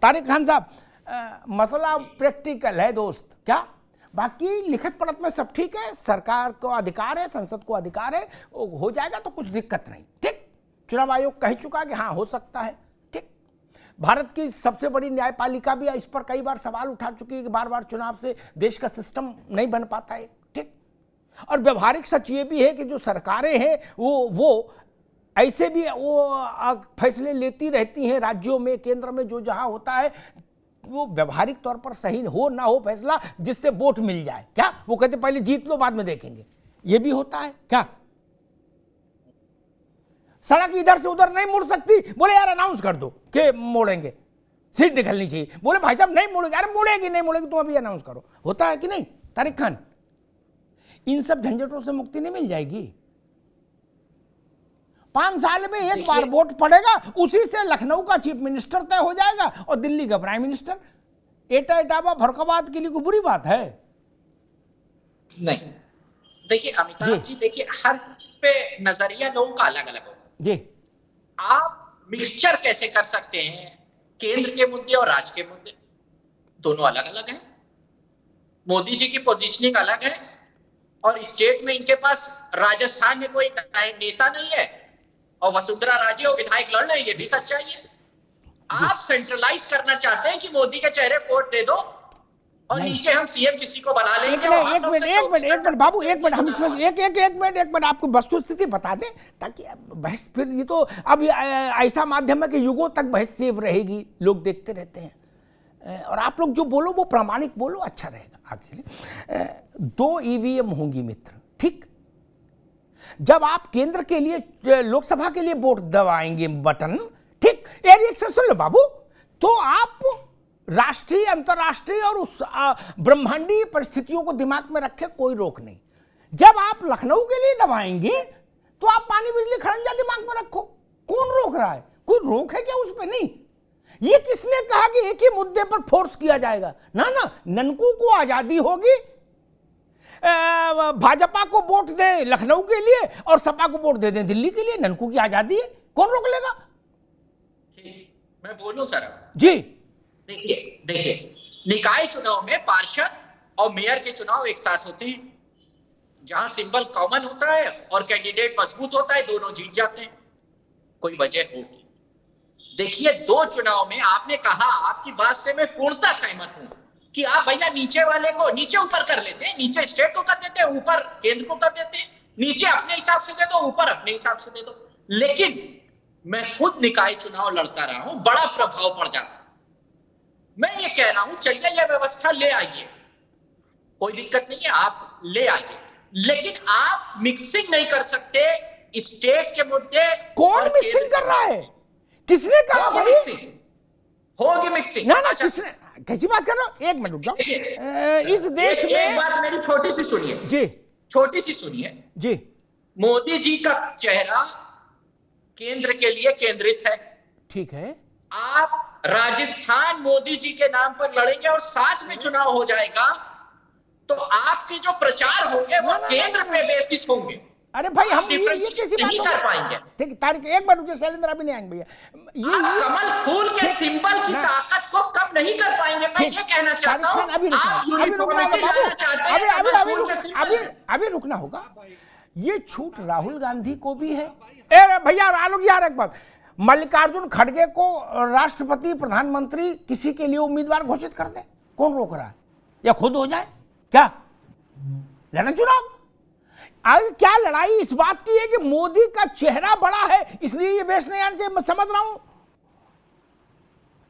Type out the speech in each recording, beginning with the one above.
तारिक खान साहब, मसला प्रैक्टिकल है दोस्त, क्या बाकी लिखित पढ़त में सब ठीक है, सरकार को अधिकार है, संसद को अधिकार है, हो जाएगा तो कुछ दिक्कत नहीं, ठीक। चुनाव आयोग कह चुका कि हाँ हो सकता है, ठीक। भारत की सबसे बड़ी न्यायपालिका भी इस पर कई बार सवाल उठा चुकी है कि बार बार चुनाव से देश का सिस्टम नहीं बन पाता है, ठीक। और व्यवहारिक सच ये भी है कि जो सरकारें हैं वो ऐसे भी वो फैसले लेती रहती हैं राज्यों में, केंद्र में, जो जहां होता है वो व्यवहारिक तौर पर सही हो ना हो फैसला, जिससे वोट मिल जाए, क्या वो कहते पहले जीत लो बाद में देखेंगे, ये भी होता है क्या। सड़क इधर से उधर नहीं मुड़ सकती, बोले यार अनाउंस कर दो कि मोड़ेंगे, सीट निकलनी चाहिए, बोले भाई साहब नहीं मोड़ेंगे, अरे मोड़ेगी नहीं मोड़ेगी तुम अभी अनाउंस करो, होता है कि नहीं तारिक खान। इन सब झंझटों से मुक्ति नहीं मिल जाएगी। 5 साल में एक बार वोट पड़ेगा, उसी से लखनऊ का चीफ मिनिस्टर तय हो जाएगा और दिल्ली का प्राइम मिनिस्टर। एटा एटावा फर्रुखाबाद के लिए कोई बुरी बात है नहीं। देखिए अमिताभ जी, देखिए हर चीज पे नजरिया लोगों का अलग अलग होता है जी। आप मिक्सचर कैसे कर सकते हैं, केंद्र के मुद्दे और राज्य के मुद्दे दोनों अलग अलग हैं। मोदी जी की पोजीशनिंग अलग है और स्टेट में इनके पास राजस्थान में कोई नेता नहीं है और वसुंधरा राजे और विधायक लड़ रहे हैं, ये भी सच्चाई है। आप सेंट्रलाइज करना चाहते हैं कि मोदी के चेहरे वोट दे दो और नीचे हम सीएम किसी को बना लेंगे। एक मिनट बाबू, एक मिनट हम इसमें एक मिनट आपको वस्तु स्थिति बता दें ताकि बहस, फिर ये तो अब ऐसा माध्यम है कि युगों तक बहस सेव रहेगी, लोग देखते रहते हैं और आप लोग जो बोलो वो प्रामाणिक बोलो, अच्छा रहेगा आगे। 2 ईवीएम होंगी मित्र, ठीक। जब आप केंद्र के लिए, लोकसभा के लिए वोट दबाएंगे बटन, ठीक, ये रिएक्शन सुन लो बाबू, तो आप राष्ट्रीय, अंतर्राष्ट्रीय और उस ब्रह्मांडीय परिस्थितियों को दिमाग में रखे, कोई रोक नहीं। जब आप लखनऊ के लिए दबाएंगे तो आप पानी बिजली खड़ंजा दिमाग में रखो, कौन रोक रहा है, कोई रोक है क्या उस पर? नहीं। ये किसने कहा कि एक ही मुद्दे पर फोर्स किया जाएगा? ना ना, ननकू को आजादी होगी, भाजपा को वोट दे लखनऊ के लिए और सपा को वोट दे दें दिल्ली के लिए, ननकू की आजादी है, कौन रोक लेगा? मैं बोलूं सर जी। देखिए निकाय चुनाव में पार्षद और मेयर के चुनाव एक साथ होते हैं, जहां सिंबल कॉमन होता है और कैंडिडेट मजबूत होता है, दोनों जीत जाते हैं। कोई वजह होगी। देखिए 2 चुनाव में आपने कहा, आपकी बात से मैं पूर्णतः सहमत हूं कि आप भैया नीचे वाले को नीचे ऊपर कर लेते हैं, नीचे स्टेट को कर देते हैं, ऊपर केंद्र को कर देते हैं, नीचे अपने हिसाब से दे दो, ऊपर अपने हिसाब से दे दो। लेकिन मैं खुद निकाय चुनाव लड़ता रहा हूं, बड़ा प्रभाव पड़ जाता। मैं ये कह रहा हूं चलिए ये व्यवस्था ले आइए, कोई दिक्कत नहीं है, आप ले आइए, लेकिन आप मिक्सिंग नहीं कर सकते स्टेट के मुद्दे। कौन मिक्सिंग कर रहा है? किसने कहा भाई? होगी मिक्सिंग। ना ना, किसने, कैसी बात कर रहे हो? एक मिनट रुक जाओ। इस देश में एक बात मेरी छोटी सी सुनिए जी, छोटी सी सुनिए जी। मोदी जी का चेहरा केंद्र के लिए केंद्रित है, ठीक है। आप राजस्थान मोदी जी के नाम पर लड़ेंगे और साथ में चुनाव हो जाएगा, तो आपके जो प्रचार होंगे वो केंद्र पे बेसिस होंगे। अरे भाई हम ये कैसी बात कर पाएंगे? ठीक, तारिक एक बार रुकिए, शैलेंद्र अभी नहीं आएंगे भैया। ये कमल फूल के सिंबल की ताकत को कम नहीं कर पाएंगे। मैं ये कहना चाहता हूं, अभी रुकना होगा बाबू, अभी रुकना होगा। ये छूट राहुल गांधी को भी है। भैया आलोक जी, यार एक बात, मल्लिकार्जुन खड़गे को राष्ट्रपति, प्रधानमंत्री किसी के लिए उम्मीदवार घोषित कर दे, कौन रोक रहा है? या खुद हो जाए क्या? लड़ना चुनाव। आज क्या लड़ाई इस बात की है कि मोदी का चेहरा बड़ा है इसलिए ये बेच नहीं आना चाहिए? मैं समझ रहा हूं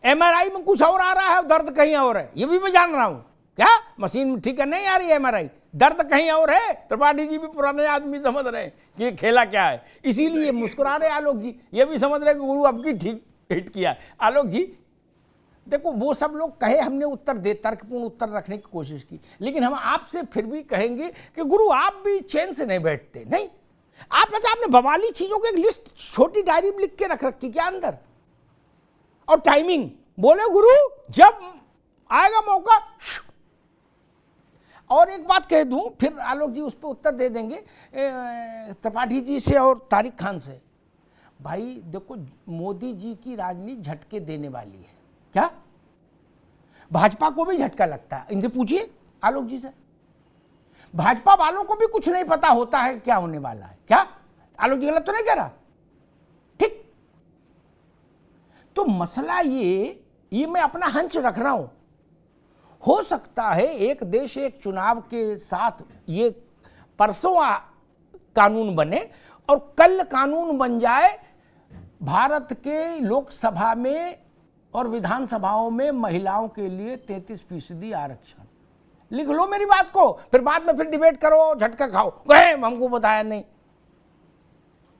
एमआरआई में कुछ और आ रहा है, दर्द कहीं और है, ये भी मैं जान रहा हूं। क्या मशीन ठीक है नहीं आ रही है एमआरआई, दर्द कहीं और है। त्रिपाठी जी भी पुराने आदमी समझ रहे हैं कि ये खेला क्या है, इसीलिए मुस्कुरा रहे। आलोक जी ये भी समझ रहे कि गुरु आपकी ठीक हिट किया। आलोक जी देखो, वो सब लोग कहे, हमने उत्तर दे, तर्कपूर्ण उत्तर रखने की कोशिश की, लेकिन हम आपसे फिर भी कहेंगे कि गुरु आप भी चैन से नहीं बैठते। नहीं, आपने बवाली चीजों की एक लिस्ट छोटी डायरी में लिख के रख रखी क्या अंदर, और टाइमिंग बोले गुरु जब आएगा मौका। और एक बात कह दूं, फिर आलोक जी उस पर उत्तर दे देंगे त्रिपाठी जी से और तारिक खान से। भाई देखो, मोदी जी की राजनीति झटके देने वाली है। क्या भाजपा को भी झटका लगता है। इनसे पूछिए आलोक जी से, भाजपा वालों को भी कुछ नहीं पता होता है क्या होने वाला है। क्या आलोक जी गलत तो नहीं कह रहा? ठीक। तो मसला ये मैं अपना हंच रख रहा हूं, हो सकता है एक देश एक चुनाव के साथ ये परसों कानून बने और कल कानून बन जाए भारत के लोकसभा में और विधानसभाओं में महिलाओं के लिए 33% आरक्षण। लिख लो मेरी बात को, फिर बाद में फिर डिबेट करो, झटका खाओ, कहे हमको बताया नहीं।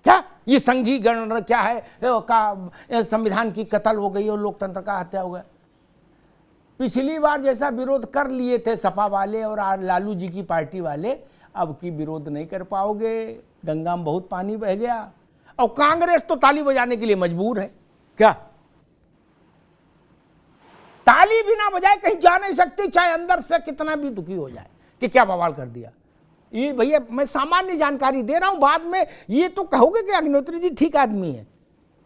क्या ये संघी गण क्या है का संविधान की कत्ल हो गई और लोकतंत्र का हत्या हो गया। पिछली बार जैसा विरोध कर लिए थे सपा वाले और लालू जी की पार्टी वाले, अब की विरोध नहीं कर पाओगे। गंगा में बहुत पानी बह गया और कांग्रेस तो ताली बजाने के लिए मजबूर है। क्या ताली बिना बजाए कहीं जा नहीं सकती, चाहे अंदर से कितना भी दुखी हो जाए कि क्या बवाल कर दिया। ये भैया मैं सामान्य जानकारी दे रहा हूं, बाद में ये तो कहोगे कि अग्निहोत्री जी ठीक आदमी है,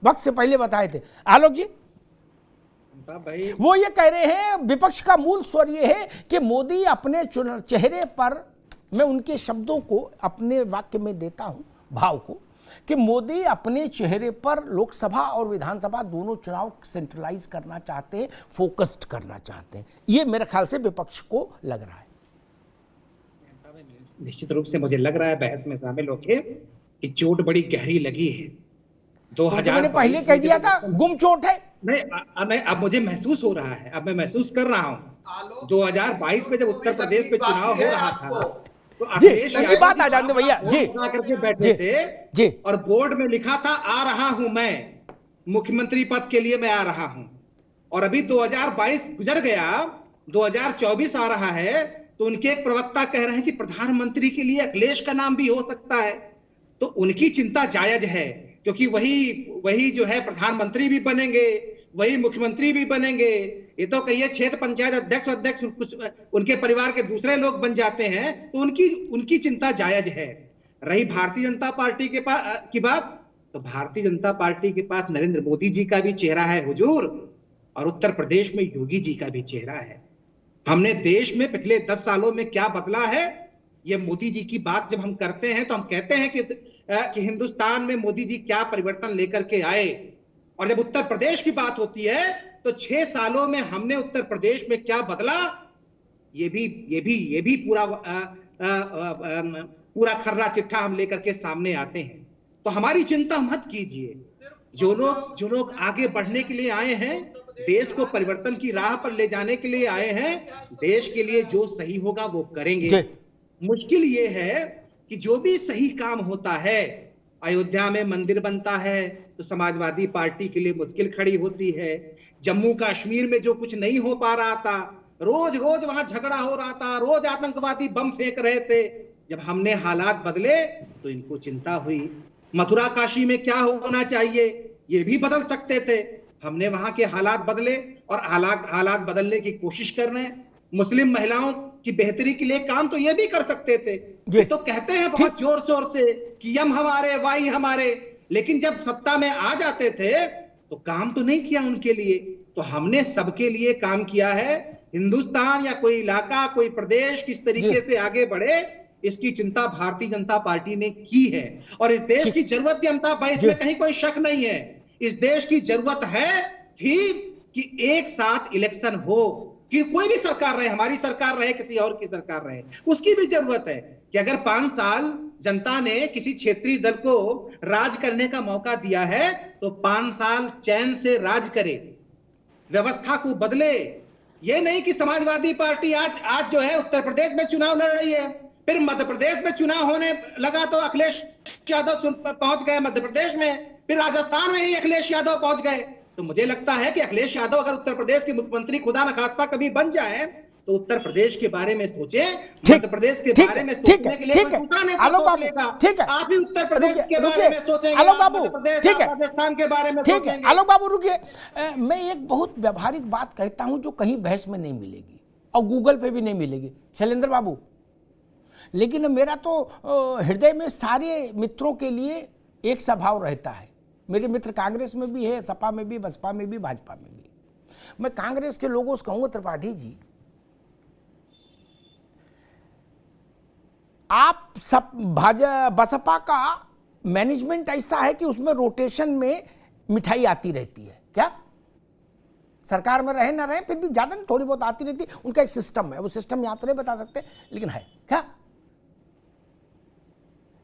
वक्त से पहले बताए थे। आलोक जी भाई वो ये कह रहे हैं, विपक्ष का मूल स्वर ये है कि मोदी अपने चेहरे पर, मैं उनके शब्दों को अपने वाक्य में देता हूं भाव को, कि मोदी अपने चेहरे पर लोकसभा और विधानसभा दोनों चुनाव सेंट्रलाइज करना चाहते हैं, फोकस्ड करना चाहते हैं। ये मेरे ख्याल से विपक्ष को लग रहा है। निश्चित रूप से मुझे लग रहा है बहस में शामिल होके कि चोट बड़ी गहरी लगी है। 2000 मैंने पहले कह दिया था गुम चोट है। नहीं, अब मुझे महसूस हो रहा है, अब मैं महसूस कर रहा हूँ। 2022 में जब उत्तर प्रदेश में चुनाव हो रहा था तो अखिलेश यादव बात आ जाते भैया जी करके बैठे थे जी, और बोर्ड में लिखा था आ रहा हूं मैं, मुख्यमंत्री पद के लिए मैं आ रहा हूं। और अभी 2022 गुजर गया, 2024 आ रहा है, तो उनके एक प्रवक्ता कह रहे हैं कि प्रधानमंत्री के लिए अखिलेश का नाम भी हो सकता है। तो उनकी चिंता जायज है, क्योंकि वही जो है प्रधानमंत्री भी बनेंगे, वही मुख्यमंत्री भी बनेंगे। ये तो कहिए क्षेत्र पंचायत अध्यक्ष कुछ उनके परिवार के दूसरे लोग बन जाते हैं, तो उनकी चिंता जायज है। रही भारतीय जनता पार्टी के पास की बात, तो भारतीय जनता पार्टी के पास नरेंद्र मोदी जी का भी चेहरा है हुजूर, और उत्तर प्रदेश में योगी जी का भी चेहरा है। हमने देश में पिछले 10 सालों में क्या बदला है, ये मोदी जी की बात जब हम करते हैं तो हम कहते हैं कि हिंदुस्तान में मोदी जी क्या परिवर्तन लेकर के आए। और जब उत्तर प्रदेश की बात होती है तो 6 सालों में हमने उत्तर प्रदेश में क्या बदला, ये भी पूरा खर्रा चिट्ठा हम लेकर के सामने आते हैं। तो हमारी चिंता मत कीजिए। जो लोग आगे बढ़ने के लिए आए हैं, देश को परिवर्तन की राह पर ले जाने के लिए आए हैं, देश के लिए जो सही होगा वो करेंगे। मुश्किल ये है कि जो भी सही काम होता है, अयोध्या में मंदिर बनता है तो समाजवादी पार्टी के लिए मुश्किल खड़ी होती है। जम्मू कश्मीर में जो कुछ नहीं हो पा रहा था, रोज वहां झगड़ा हो रहा था, रोज आतंकवादी बम फेंक रहे थे, जब हमने हालात बदले तो इनको चिंता हुई। मथुरा काशी में क्या होना चाहिए ये भी बदल सकते थे, हमने वहां के हालात बदले और हालात बदलने की कोशिश कर रहे हैं। मुस्लिम महिलाओं की बेहतरी के लिए काम तो ये भी कर सकते थे। ये तो कहते हैं बहुत जोर शोर से कि यम हमारे वाई हमारे, लेकिन जब सत्ता में आ जाते थे तो काम तो नहीं किया उनके लिए। तो हमने सबके लिए काम किया है। हिंदुस्तान या कोई इलाका, कोई प्रदेश किस तरीके से आगे बढ़े, इसकी चिंता भारतीय जनता पार्टी ने की है। और इस देश की जरूरत जनता भाई, इसमें कहीं कोई शक नहीं है। इस देश की जरूरत थी कि एक साथ इलेक्शन हो, कि कोई भी सरकार रहे, हमारी सरकार रहे, किसी और की सरकार रहे, उसकी भी जरूरत है कि अगर 5 साल जनता ने किसी क्षेत्रीय दल को राज करने का मौका दिया है तो 5 साल चैन से राज करे, व्यवस्था को बदले। ये नहीं कि समाजवादी पार्टी आज जो है उत्तर प्रदेश में चुनाव लड़ रही है, फिर मध्य प्रदेश में चुनाव होने लगा तो अखिलेश यादव पहुंच गए मध्य प्रदेश में, फिर राजस्थान में ही अखिलेश यादव पहुंच गए। तो मुझे लगता है कि अखिलेश यादव अगर उत्तर प्रदेश के मुख्यमंत्री खुदा न खास्ता कभी बन जाए तो उत्तर प्रदेश के बारे में सोचे, मध्य प्रदेश के बारे में सोचने के लिए दूसरा नेता सोच लेगा। ठीक है, आप ही उत्तर प्रदेश के बारे में सोचेंगे, आलोक बाबू, ठीक है, राजस्थान के बारे में ठीक है। आलोक बाबू रुकिए, मैं एक बहुत व्यवहारिक बात कहता हूं जो कहीं बहस में नहीं मिलेगी और गूगल पे भी नहीं मिलेगी, शैलेंद्र बाबू, लेकिन मेरा तो हृदय में सारे मित्रों के लिए एक सा भाव रहता है। मेरे मित्र कांग्रेस में भी है, सपा में भी, बसपा में भी, भाजपा में भी। मैं कांग्रेस के लोगों से कहूंगा, त्रिपाठी जी, आप सब बसपा का मैनेजमेंट ऐसा है कि उसमें रोटेशन में मिठाई आती रहती है। क्या सरकार में रहे ना रहे, फिर भी ज्यादा नहीं, थोड़ी बहुत आती रहती है। उनका एक सिस्टम है, वो सिस्टम यहां तो नहीं बता सकते, लेकिन है। क्या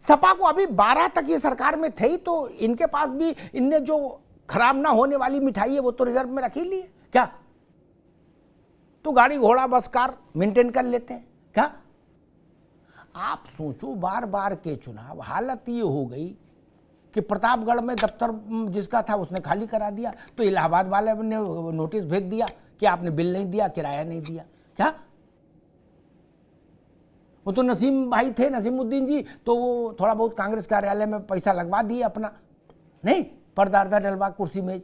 सपा को अभी 12 तक ये सरकार में थे ही, तो इनके पास भी इनने जो खराब ना होने वाली मिठाई है वो तो रिजर्व में रखी ली है। क्या तो गाड़ी घोड़ा बस कार मेंटेन कर लेते हैं। क्या आप सोचो, बार बार के चुनाव, हालत ये हो गई कि प्रतापगढ़ में दफ्तर जिसका था उसने खाली करा दिया, तो इलाहाबाद वाले ने नोटिस भेज दिया कि आपने बिल नहीं दिया, किराया नहीं दिया। क्या वो तो नसीम भाई थे, नसीमुद्दीन जी, तो वो थोड़ा बहुत कांग्रेस कार्यालय में पैसा लगवा दिए अपना, नहीं पर्दा डलवा, कुर्सी मेज।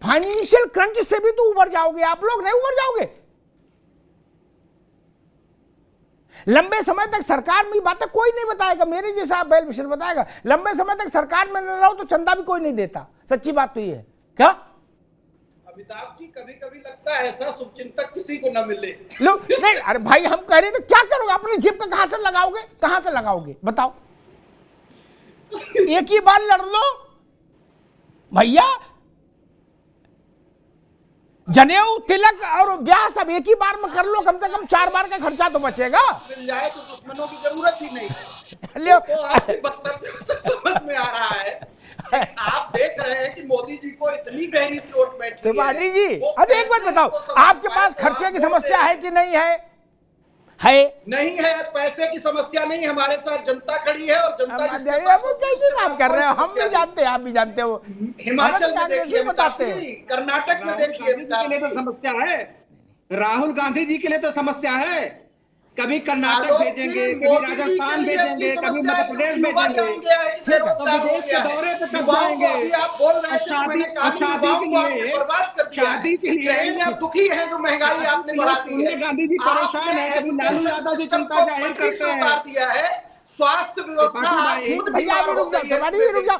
फाइनेंशियल क्रंच से भी तो उबर जाओगे आप लोग, नहीं उबर जाओगे? लंबे समय तक सरकार में बातें कोई नहीं बताएगा, मेरे जैसा बैल मिश्र बताएगा। लंबे समय तक सरकार में न रहो तो चंदा भी कोई नहीं देता, सच्ची बात तो ये है। क्या अमिताभ जी, कभी कभी लगता है ऐसा शुभचिंतक किसी को न मिले। लो नहीं, अरे भाई हम कह रहे तो क्या करोगे, अपनी जेब का कहां से लगाओगे, कहां से लगाओगे बताओ? एक ही बार लड़ लो भैया, जनेऊ तिलक और ब्याह सब एक ही बार में कर लो, कम से कम 4 बार का खर्चा तो बचेगा। मिल जाए तो दुश्मनों की जरूरत ही नहीं। ले तो आपकी वक्तव्य से समझ में आ रहा है, आप देख रहे हैं कि मोदी जी को इतनी गहरी चोट बैठी है। त्रिपाठी जी, अच्छा एक बात बताओ, आपके पास खर्चे की समस्या है कि नहीं है? है नहीं है, पैसे की समस्या नहीं, हमारे साथ जनता खड़ी है और जनता वो कैसे बात कर रहे हो? हम भी जानते हैं, आप भी जानते हो। हिमाचल में देखिए, बताते हैं, कर्नाटक में देखिए, के लिए तो समस्या है, राहुल गांधी जी के लिए तो समस्या है। कभी कर्नाटक भेजेंगे, कभी राजस्थान भेजेंगे, कभी मध्य प्रदेश भेजेंगे, तो विदेश के दौरे पे कब जाएंगे? आप बोल रहे हैं शादी के लिए आप दुखी हैं तो महंगाई आपने बढ़ा दी है। गांधी जी परेशान है, कभी लालू यादव जी चिंता जाहिर करते हैं। दिया है, स्वास्थ्य व्यवस्था भैया रुक जाओ, रुक जाओ।